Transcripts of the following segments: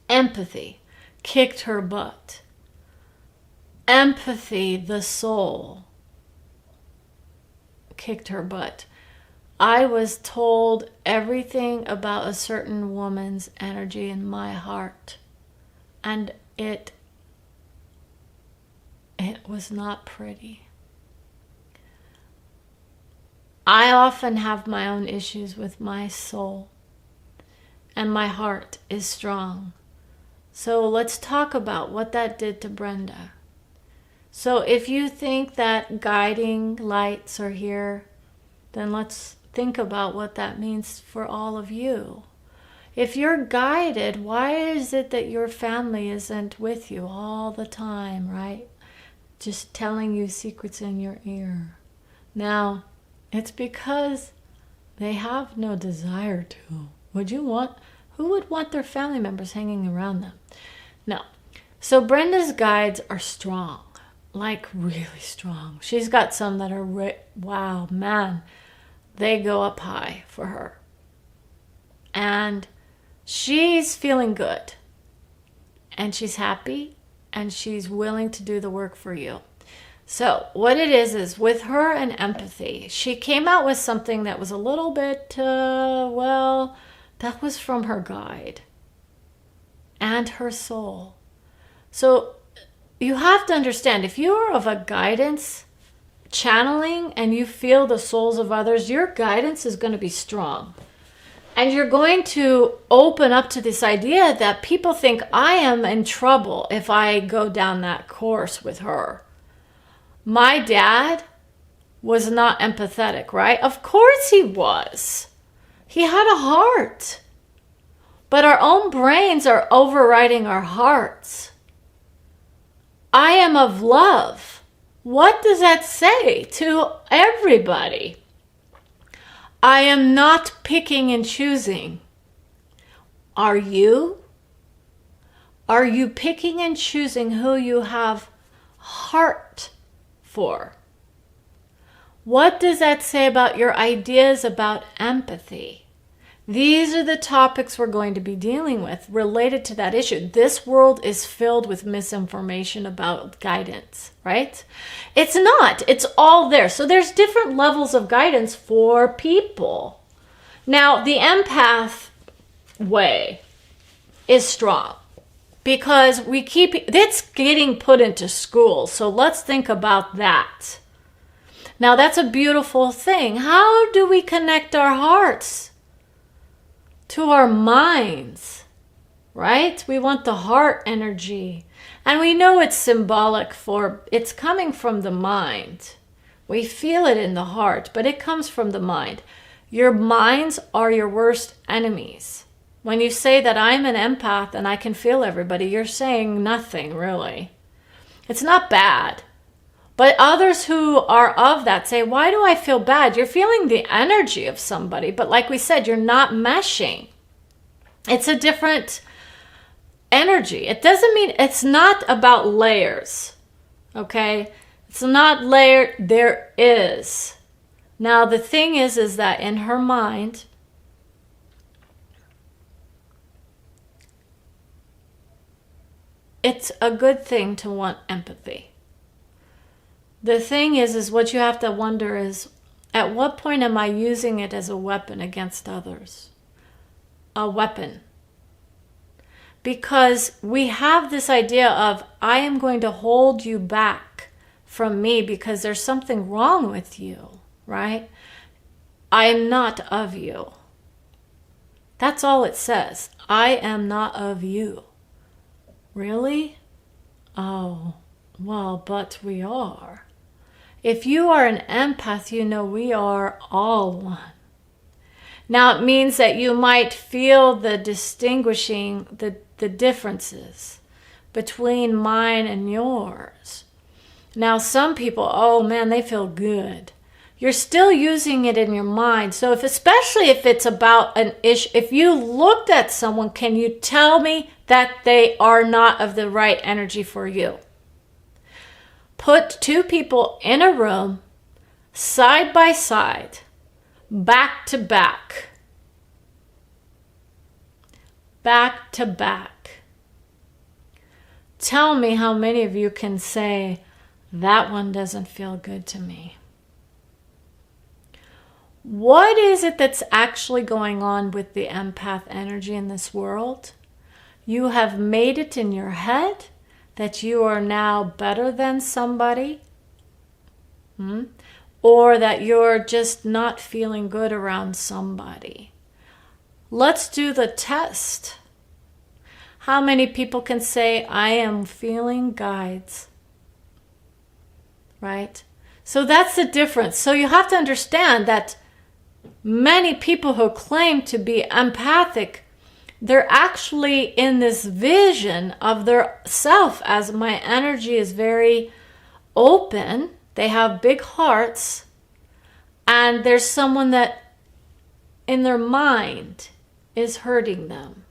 Empathy kicked her butt. Empathy, the soul, kicked her butt. I was told everything about a certain woman's energy in my heart, and it was not pretty. I often have my own issues with my soul, and my heart is strong. So let's talk about what that did to Brenda. So if you think that guiding lights are here, then let's think about what that means for all of you. If you're guided, why is it that your family isn't with you all the time, right? Just telling you secrets in your ear. Now, it's because they have no desire to. Who would want their family members hanging around them? No. So Brenda's guides are strong, like really strong. She's got some that are, wow, man, they go up high for her. And she's feeling good. And she's happy. And she's willing to do the work for you. So what it is with her and empathy, she came out with something that was a little bit, that was from her guide and her soul. So you have to understand, if you are of a guidance channeling and you feel the souls of others, your guidance is going to be strong. And you're going to open up to this idea that people think I am in trouble if I go down that course with her. My dad was not empathetic, right? Of course he was. He had a heart. But our own brains are overriding our hearts. I am of love. What does that say to everybody? I am not picking and choosing. Are you? Are you picking and choosing who you have heart for? What does that say about your ideas about empathy? These are the topics we're going to be dealing with related to that issue. This world is filled with misinformation about guidance, right? It's not. It's all there. So there's different levels of guidance for people. Now, the empath way is strong because it's getting put into school. So let's think about that. Now, that's a beautiful thing. How do we connect our hearts to our minds, right? We want the heart energy. And we know it's symbolic it's coming from the mind. We feel it in the heart, but it comes from the mind. Your minds are your worst enemies. When you say that I'm an empath and I can feel everybody, you're saying nothing, really. It's not bad. But others who are of that say, why do I feel bad? You're feeling the energy of somebody, but like we said, you're not meshing. It's a different energy. It doesn't mean, it's not about layers, okay? It's not layered, there is. Now the thing is that in her mind, it's a good thing to want empathy. The thing is what you have to wonder is, at what point am I using it as a weapon against others? A weapon. Because we have this idea of, I am going to hold you back from me because there's something wrong with you, right? I am not of you. That's all it says. I am not of you. Really? Oh, well, but we are. If you are an empath, you know we are all one. Now, it means that you might feel the distinguishing, the differences between mine and yours. Now, some people, oh man, they feel good. You're still using it in your mind. So especially if it's about an issue, if you looked at someone, can you tell me that they are not of the right energy for you? Put two people in a room, side by side, back to back. Back to back. Tell me how many of you can say, that one doesn't feel good to me. What is it that's actually going on with the empath energy in this world? You have made it in your head that you are now better than somebody, or that you're just not feeling good around somebody. Let's do the test. How many people can say, I am feeling guides? Right? So that's the difference. So you have to understand that many people who claim to be empathic, they're actually in this vision of their self as my energy is very open. They have big hearts, and there's someone that in their mind is hurting them,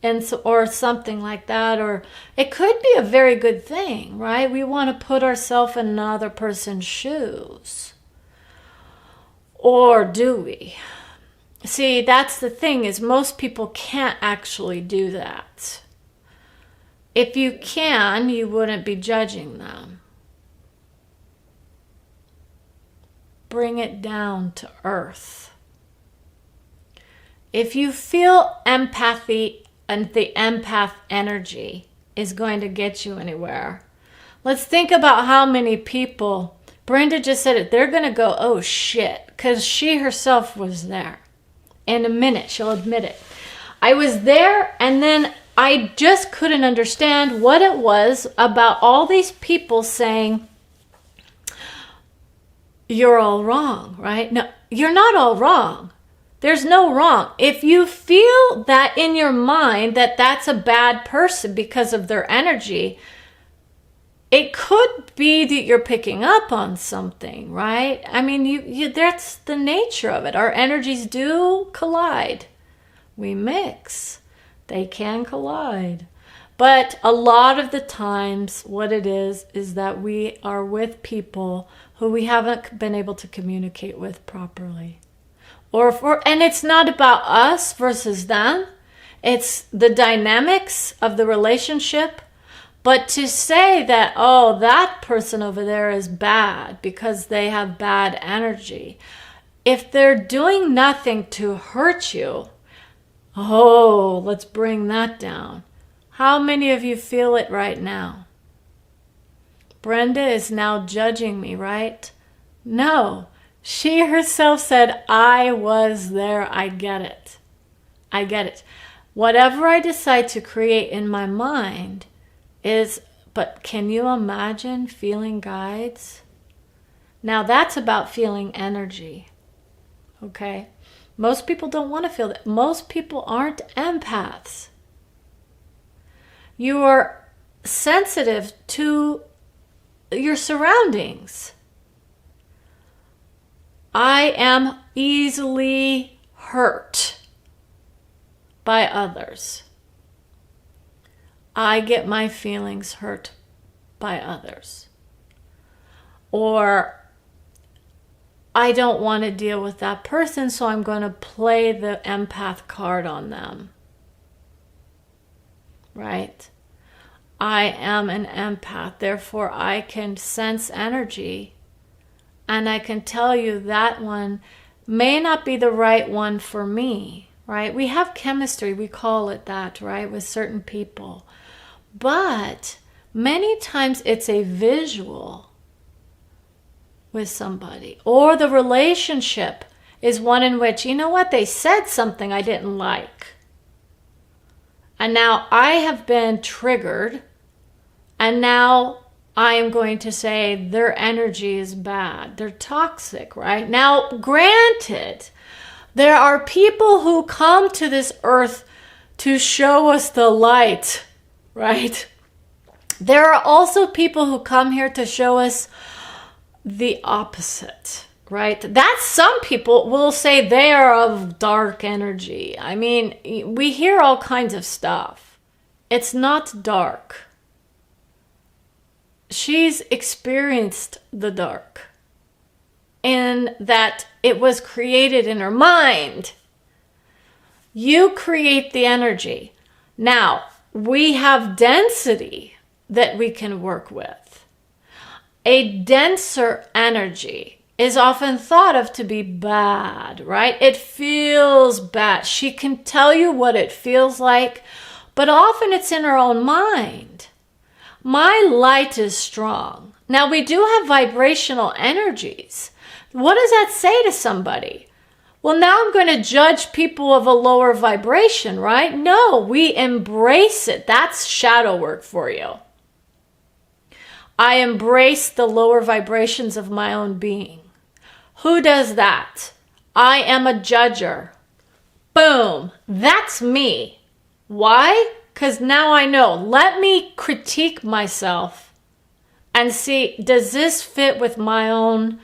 and so, or something like that. Or it could be a very good thing, right? We want to put ourselves in another person's shoes. Or do we? See, that's the thing, is most people can't actually do that. If you can, you wouldn't be judging them. Bring it down to earth. If you feel empathy and the empath energy is going to get you anywhere, let's think about how many people, Brenda just said it, they're going to go, oh shit, because she herself was there. In a minute, she'll admit it. I was there, and then I just couldn't understand what it was about all these people saying, you're all wrong, right? No, you're not all wrong. There's no wrong. If you feel that in your mind that that's a bad person because of their energy, it could be that you're picking up on something, right? I mean, you that's the nature of it. Our energies do collide. We mix. They can collide. But a lot of the times what it is that we are with people who we haven't been able to communicate with properly. And it's not about us versus them. It's the dynamics of the relationship. But to say that, oh, that person over there is bad because they have bad energy. If they're doing nothing to hurt you, oh, let's bring that down. How many of you feel it right now? Brenda is now judging me, right? No, she herself said, I was there. I get it. I get it. Whatever I decide to create in my mind is, but can you imagine feeling guides? Now that's about feeling energy. Okay? Most people don't want to feel that. Most people aren't empaths. You are sensitive to your surroundings. I am easily hurt by others. I get my feelings hurt by others. Or I don't want to deal with that person, so I'm going to play the empath card on them. Right? I am an empath, therefore I can sense energy, and I can tell you that one may not be the right one for me, right? We have chemistry, we call it that, right, with certain people. But many times it's a visual with somebody, or the relationship is one in which, you know what, they said something I didn't like. And now I have been triggered, and now I am going to say their energy is bad. They're toxic, right? Now, granted, there are people who come to this earth to show us the light, right? There are also people who come here to show us the opposite, right? That's, some people will say they are of dark energy. I mean, we hear all kinds of stuff. It's not dark. She's experienced the dark, in that it was created in her mind. You create the energy. Now, we have density that we can work with. A denser energy is often thought of to be bad, right? It feels bad. She can tell you what it feels like, but often it's in her own mind. My light is strong. Now, we do have vibrational energies. What does that say to somebody? Well, now I'm going to judge people of a lower vibration, right? No, we embrace it. That's shadow work for you. I embrace the lower vibrations of my own being. Who does that? I am a judger. Boom. That's me. Why? Because now I know. Let me critique myself and see, does this fit with my own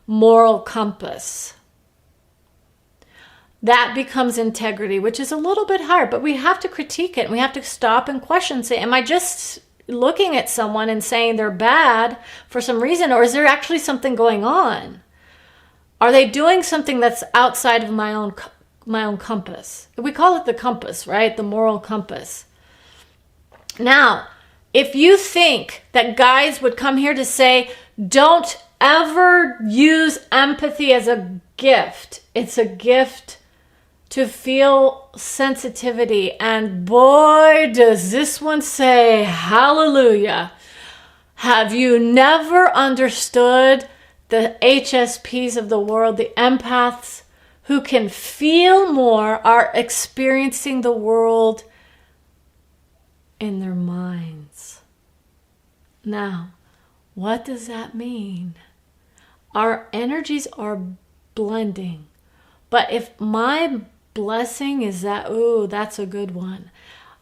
moral compass? That becomes integrity, which is a little bit hard, but we have to critique it. We have to stop and question, say, am I just looking at someone and saying they're bad for some reason, or is there actually something going on? Are they doing something that's outside of my own compass? We call it the compass, right? The moral compass. Now, if you think that guys would come here to say, don't ever use empathy as a gift. It's a gift to feel sensitivity. And boy, does this one say, hallelujah. Have you never understood the HSPs of the world, the empaths who can feel more, are experiencing the world in their minds? Now, what does that mean? Our energies are blending. But if my blessing is that, ooh, that's a good one,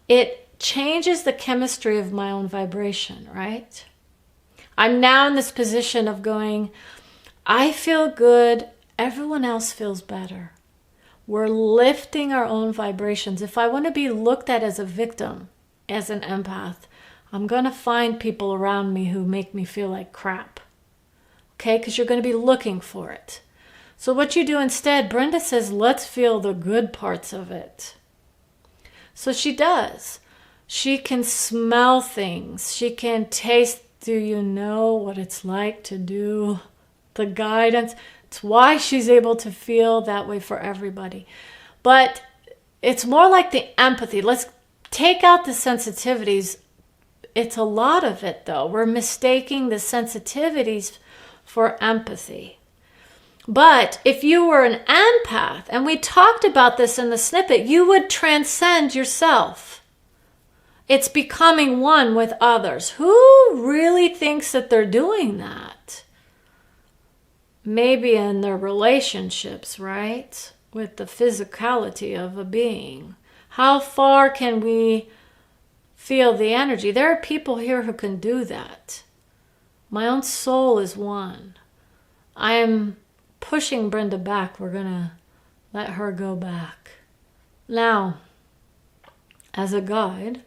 it changes the chemistry of my own vibration, right? I'm now in this position of going, I feel good, everyone else feels better. We're lifting our own vibrations. If I want to be looked at as a victim, as an empath, I'm going to find people around me who make me feel like crap. Okay, because you're going to be looking for it. So what you do instead, Brenda says, let's feel the good parts of it. So she does. She can smell things. She can taste. Do you know what it's like to do the guidance? It's why she's able to feel that way for everybody. But it's more like the empathy. Let's take out the sensitivities. It's a lot of it, though. We're mistaking the sensitivities for empathy. But if you were an empath, and we talked about this in the snippet, you would transcend yourself. It's becoming one with others. Who really thinks that they're doing that? Maybe in their relationships, right? With the physicality of a being. How far can we feel the energy? There are people here who can do that. My own soul is one. I am pushing Brenda back. We're going to let her go back. Now, as a guide,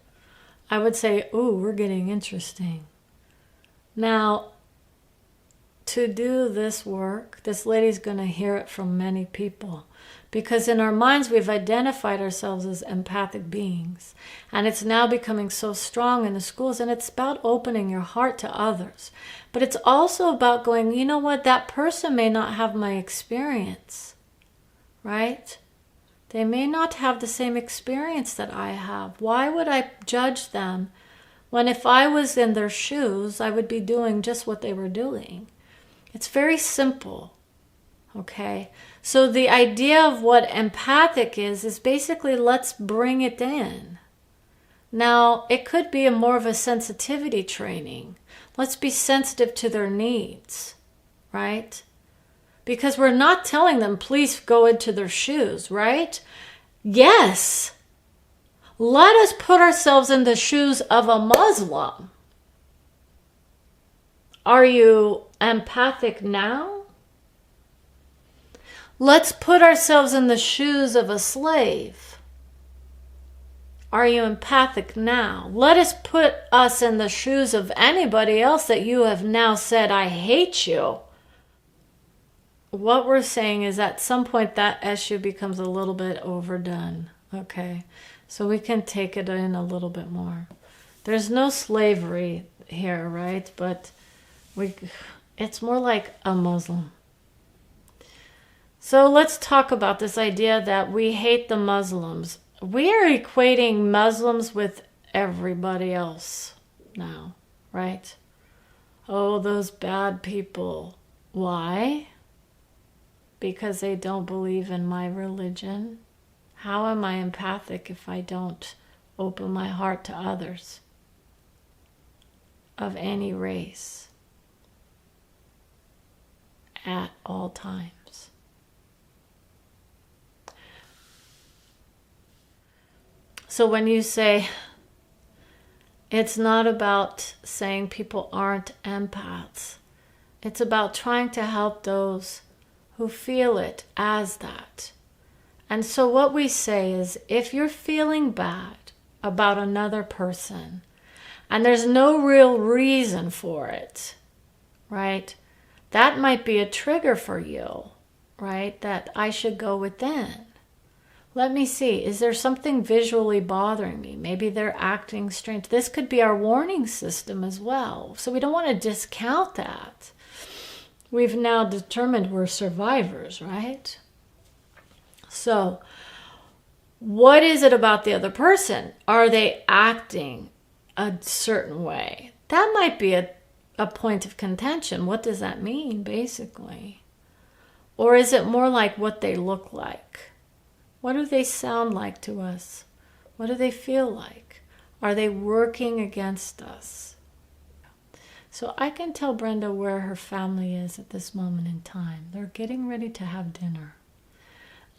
I would say, ooh, we're getting interesting. Now, to do this work, this lady's going to hear it from many people. Because in our minds, we've identified ourselves as empathic beings. And it's now becoming so strong in the schools. And it's about opening your heart to others. But it's also about going, you know what? That person may not have my experience. Right? They may not have the same experience that I have. Why would I judge them when if I was in their shoes, I would be doing just what they were doing? It's very simple. Okay? So the idea of what empathic is basically let's bring it in. Now, it could be more of a sensitivity training. Let's be sensitive to their needs, right? Because we're not telling them, please go into their shoes, right? Yes. Let us put ourselves in the shoes of a Muslim. Are you empathic now? Let's put ourselves in the shoes of a slave. Are you empathic now? Let us put us in the shoes of anybody else that you have now said, I hate you. What we're saying is at some point that issue becomes a little bit overdone. Okay, so we can take it in a little bit more. There's no slavery here, right? But it's more like a Muslim. So let's talk about this idea that we hate the Muslims. We are equating Muslims with everybody else now, right? Oh, those bad people. Why? Because they don't believe in my religion. How am I empathic if I don't open my heart to others of any race at all times? So when you say, it's not about saying people aren't empaths, it's about trying to help those who feel it as that. And so what we say is, if you're feeling bad about another person and there's no real reason for it, right? That might be a trigger for you, right? That I should go within. Let me see, is there something visually bothering me? Maybe they're acting strange. This could be our warning system as well. So we don't want to discount that. We've now determined we're survivors, right? So what is it about the other person? Are they acting a certain way? That might be a point of contention. What does that mean, basically? Or is it more like what they look like? What do they sound like to us? What do they feel like? Are they working against us? So I can tell Brenda where her family is at this moment in time. They're getting ready to have dinner.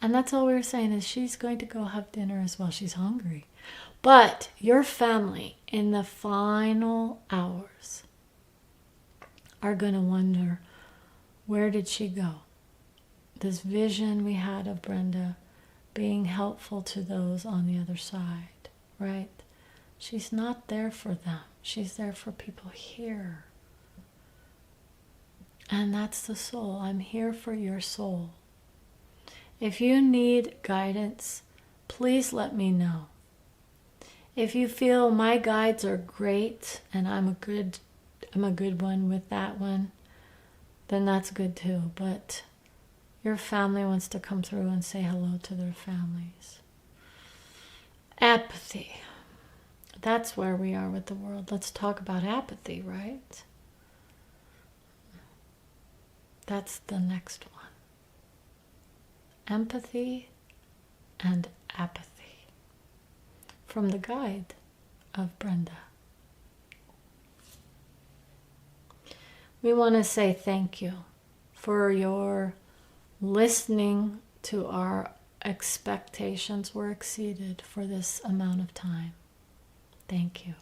And that's all we were saying, is she's going to go have dinner as well. She's hungry. But your family in the final hours are going to wonder, where did she go? This vision we had of Brenda being helpful to those on the other side, right? She's not there for them. She's there for people here. And that's the soul. I'm here for your soul. If you need guidance, please let me know. If you feel my guides are great and I'm a good one with that one, then that's good too. But your family wants to come through and say hello to their families. Apathy. That's where we are with the world. Let's talk about apathy, right? That's the next one. Empathy and apathy. From the guide of Brenda. We want to say thank you for your listening to our expectations were exceeded for this amount of time. Thank you.